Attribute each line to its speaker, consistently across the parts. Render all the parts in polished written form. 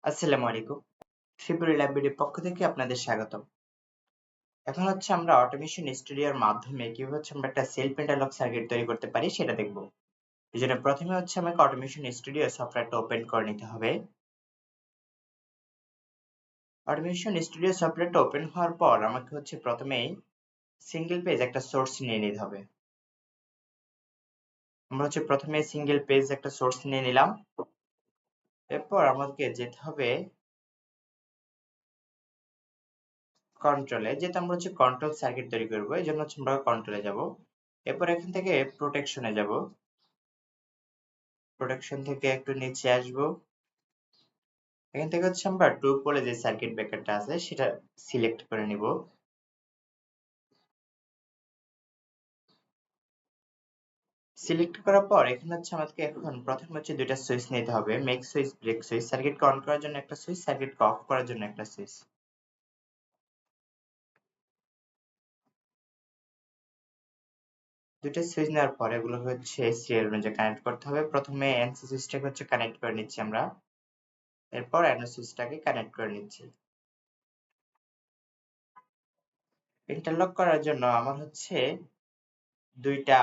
Speaker 1: আসসালামু আলাইকুম। ত্রিপুরা লাইব্রেরির পক্ষ থেকে আপনাদের স্বাগতম। এখন হচ্ছে আমরা অটোমেশন স্টুডিওর মাধ্যমে কিভাবে আমরা একটা সেলফ ইন্টারলক সার্কিট তৈরি করতে পারি সেটা দেখব। এজন্য প্রথমে হচ্ছে আমাকে অটোমেশন স্টুডিও সফটওয়্যারটা ওপেন করে নিতে হবে। অটোমেশন স্টুডিও সফটওয়্যারটা ওপেন হওয়ার পর আমাকে হচ্ছে প্রথমেই সিঙ্গেল পেজ একটা সোর্স নিয়ে নিতে হবে। আমরা হচ্ছে প্রথমে সিঙ্গেল পেজ একটা সোর্স নিয়ে নিলাম। এরপর আমাকে যেতে হবে কন্ট্রোলে, যেহেতু আমরা হচ্ছে কন্ট্রোল সার্কিট তৈরি করব, এই জন্য হচ্ছে আমরা কন্ট্রোলে যাব। এরপর এখান থেকে প্রোটেকশনে যাব। প্রোটেকশন থেকে একটু নিচে আসব। এখান থেকে হচ্ছে আমরা টুপলে যে সার্কিট ব্রেকারটা আছে সেটা সিলেক্ট করে নিব। সিলেক্ট করার পর এখানে হচ্ছে আমাদেরকে এখন প্রথমে হচ্ছে দুইটা সুইচ নিতে হবে, মেক সুইচ, ব্রেক সুইচ। সার্কিটকে অন করার জন্য একটা সুইচ, সার্কিটকে অফ করার জন্য একটা সুইচ। দুইটা সুইচ নেওয়ার পর এগুলো হচ্ছে সিরিয়াল অনুযায়ী কানেক্ট করতে হবে। প্রথমে এনসি সুইচটাকে হচ্ছে কানেক্ট করে নিচ্ছি আমরা, এরপর এনও সুইচটাকে কানেক্ট করে নিচ্ছি। ইন্টারলক করার জন্য আমার হচ্ছে দুইটা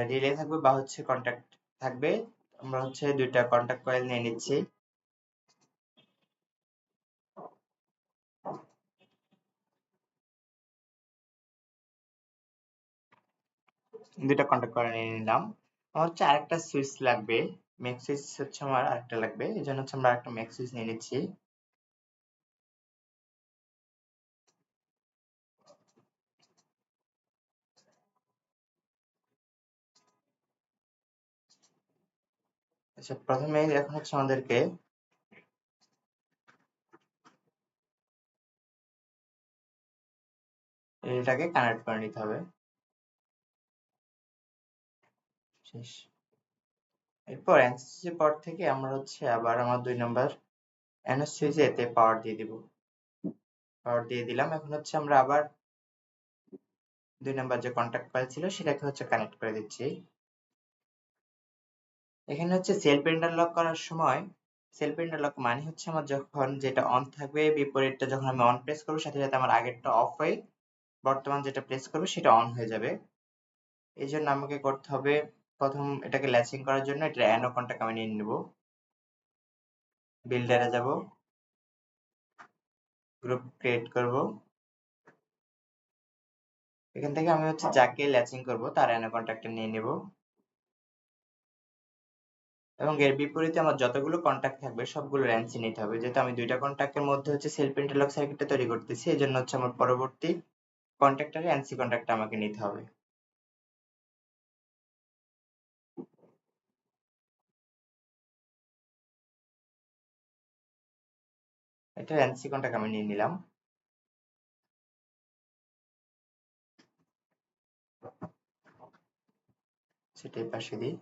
Speaker 1: রিলে থাকবে বা হচ্ছে কন্টাক্ট থাকবে। আমরা হচ্ছে দুইটা কন্টাক্ট কয়েল নিয়ে নিচ্ছি। দুইটা কন্টাক্ট করে নিয়ে নিলাম। আমার হচ্ছে আরেকটা সুইচ লাগবে, মেক সুইচ হচ্ছে আমার আরেকটা লাগবে, এই জন্য হচ্ছে আমরা একটা মেক সুইচ নিয়ে নিচ্ছি। আচ্ছা, প্রথমে এখন হচ্ছে আমাদেরকে এটাকে কানেক্ট করে নিতে হবে। শেষ। এরপর এনসিসি পর থেকে আমরা হচ্ছে আবার আমার 2 নাম্বার এনএস সুইচে এতে পাওয়ার দিয়ে দিব। পাওয়ার দিয়ে দিলাম। এখন হচ্ছে আমরা আবার 2 নাম্বার যে কন্টাক্ট কয়েল ছিল সেটাকে হচ্ছে কানেক্ট করে দিচ্ছি। এখানে হচ্ছে সেলফ ইন্টারলক করার সময়, সেলফ ইন্টারলক মানে হচ্ছে আমার যখন যেটা অন থাকবে, বিপরীতটা যখন আমি অন প্রেস করবো সাথে সাথে আমার আগেরটা অফ হয়ে বর্তমান যেটা প্রেস করবে সেটা অন হয়ে যাবে। এই জন্য আমাকে করতে হবে, প্রথম এটাকে ল্যাচিং করার জন্য এটা অ্যানো কন্টাক্ট আমি নিয়ে নিব। বিল্ডারে যাব, গ্রুপ ক্রিয়েট করব। এখান থেকে আমি হচ্ছে যাকে ল্যাচিং করব তার অ্যানো কন্টাক্টটা নিয়ে নিব, এবং এর বিপরীতে আমার যতগুলো কন্টাক্ট থাকবে সবগুলো র্যাঞ্চি নিতে হবে। যেহেতু আমি দুইটা কন্টাক্টের মধ্যে হচ্ছে সেলফ ইন্টারলক সার্কিটটা তৈরি করতেছি, এই জন্য হচ্ছে আমার পরবর্তী কন্টাক্টরে এনসি কন্টাক্টটা আমাকে নিতে হবে। এটা এনসি কন্টাক্ট আমি নিয়ে নিলাম। সেটাই পাশে দিই।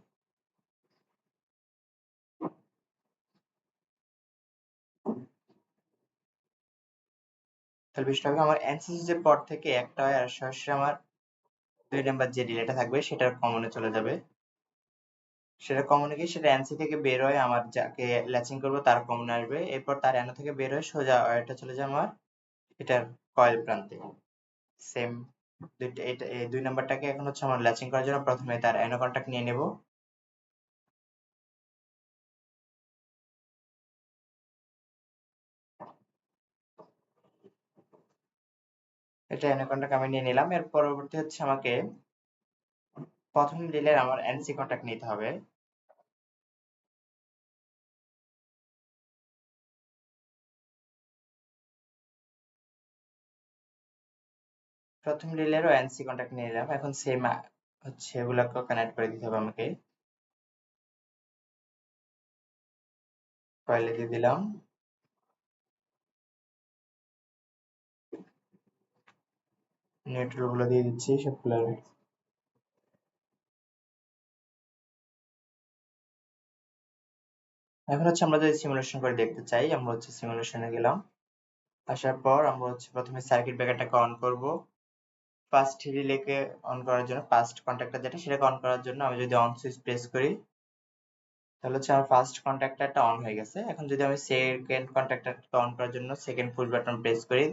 Speaker 1: তাহলে বিষয়টা হবে আমার এনসিসি যে পর থেকে একটা হয় আর সরাসরি আমার 2 নাম্বার যে রিলেটা থাকবে সেটার কমনে চলে যাবে। সেটা কমনে গিয়ে সেটা এনসি থেকে বের হয়ে আমার যাকে ল্যাচিং করবো তার কমনে আসবে। এরপর তার অ্যানো থেকে বের হয়ে সোজা এটা চলে যায় আমার এটার কয়েল প্রান্তে। সেম দুইটা, এটা এই 2 নাম্বারটাকে এখন হচ্ছে আমার ল্যাচিং করার জন্য প্রথমে তার অ্যানো কন্টাক্ট নিয়ে নেব। এটা অ্যানো কন্টাক্ট আমি নিয়ে নিলাম। এর পরবর্তী হচ্ছে আমাকে প্রথম রিলের আমার এনসি কন্টাক্ট নিতে হবে। প্রথম রিলেরও এনসি কন্টাক্ট নিয়ে নিলাম। এখন সেম হচ্ছে এগুলাকে কানেক্ট করে দিতে হবে আমাকে। কয়েলে দিয়ে দিলাম। নিউট্রাল গুলো দিয়ে দিচ্ছি সবগুলো। এখন হচ্ছে আমরা যদি সিমুলেশন করে দেখতে চাই, আমরা হচ্ছে সিমুলেশনে গেলাম। আসার পর আমরা হচ্ছে প্রথমে সার্কিট ব্রেকারটাকে অন করব। ফার্স্ট রিলেকে অন করার জন্য, ফার্স্ট কন্টাক্টর যেটা সেটাকে অন করার জন্য আমি যদি অন সুইচ প্রেস করি, তাহলে হচ্ছে আমার ফার্স্ট কন্ট্যাক্টরটা অন হয়ে গেছে। এখন যদি আমি সেকেন্ড কন্ট্যাক্টরটা অন করার জন্য সেকেন্ড পুশ বাটন প্রেস করি,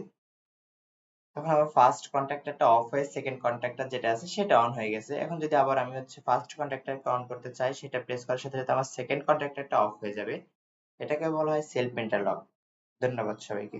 Speaker 1: তখন আমার ফার্স্ট কন্ট্যাক্টরটা অফ হয়ে সেকেন্ড কন্ট্যাক্টর যেটা আছে সেটা অন হয়ে গেছে। এখন যদি আবার আমি হচ্ছে ফার্স্ট কন্ট্যাক্টরকে অন করতে চাই, সেটা প্রেস করার সাথে সাথে আমার সেকেন্ড কন্ট্যাক্টরটা অফ হয়ে যাবে। এটাকে বলা হয় সেলফ ইন্টারলক। ধন্যবাদ সবাইকে।